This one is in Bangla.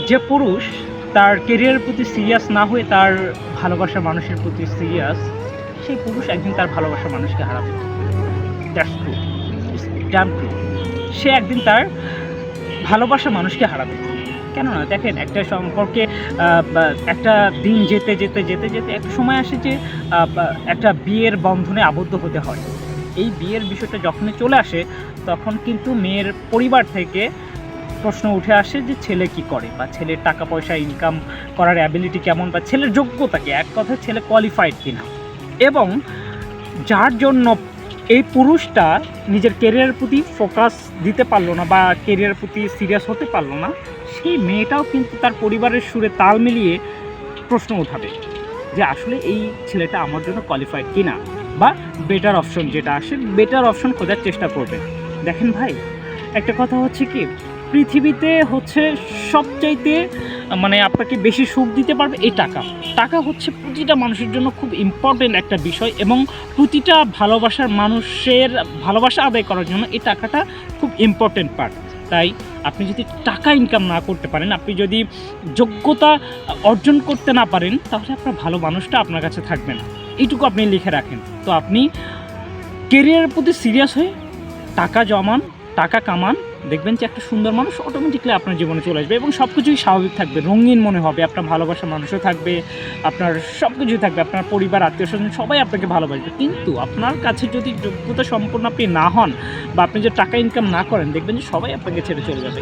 যে পুরুষ তার ক্যারিয়ারের প্রতি সিরিয়াস না হয়ে তার ভালোবাসার মানুষের প্রতি সিরিয়াস, সেই পুরুষ একদিন তার ভালোবাসার মানুষকে হারাবে। That's true, damn true. সে একদিন তার ভালোবাসার মানুষকে হারাবে। কেননা দেখেন, একটা সম্পর্কে একটা দিন যেতে যেতে যেতে যেতে একটা সময় আসে যে একটা বিয়ের বন্ধনে আবদ্ধ হতে হয়। এই বিয়ের বিষয়টা যখনই চলে আসে, তখন কিন্তু মেয়ের পরিবার থেকে প্রশ্ন উঠে আসে যে ছেলে কি করে, বা ছেলের টাকা পয়সা ইনকাম করার অ্যাবিলিটি কেমন, বা ছেলের যোগ্যতা কি, এক কথায় ছেলে কোয়ালিফাইড কিনা। এবং যার জন্য এই পুরুষটা নিজের ক্যারিয়ারের প্রতি ফোকাস দিতে পারলো না বা ক্যারিয়ারের প্রতি সিরিয়াস হতে পারলো না, সেই মেয়েটাও কিন্তু তার পরিবারের সুরে তাল মিলিয়ে প্রশ্ন উঠাবে যে আসলে এই ছেলেটা আমার জন্য কোয়ালিফাইড কিনা, বা বেটার অপশন যেটা আসে বেটার অপশন খোঁজার চেষ্টা করবে। দেখেন ভাই, একটা কথা হচ্ছে কি, পৃথিবীতে হচ্ছে সবচাইতে আপনাকে বেশি সুখ দিতে পারবে এই টাকা। টাকা হচ্ছে প্রতিটা মানুষের জন্য খুব ইম্পর্টেন্ট একটা বিষয়, এবং প্রতিটা ভালোবাসার মানুষের ভালোবাসা আদায় করার জন্য এই টাকাটা খুব ইম্পর্টেন্ট পার্ট। তাই আপনি যদি টাকা ইনকাম না করতে পারেন, আপনি যদি যোগ্যতা অর্জন করতে না পারেন, তাহলে আপনার ভালো মানুষটা আপনার কাছে থাকবে না। এইটুকু আপনি লিখে রাখেন। তো আপনি কেরিয়ারের প্রতি সিরিয়াস হয়ে টাকা জমান, টাকা কামান, দেখবেন যে একটা সুন্দর মানুষ অটোমেটিকলি আপনার জীবনে চলে আসবে এবং সব কিছুই স্বাভাবিক থাকবে, রঙিন মনে হবে, আপনার ভালোবাসার মানুষও থাকবে, আপনার সব কিছুই থাকবে, আপনার পরিবার, আত্মীয় স্বজন সবাই আপনাকে ভালোবাসবে। কিন্তু আপনার কাছে যদি যোগ্যতা সম্পন্ন আপনি না হন, বা আপনি যদি টাকা ইনকাম না করেন, দেখবেন যে সবাই আপনাকে ছেড়ে চলে যাবে।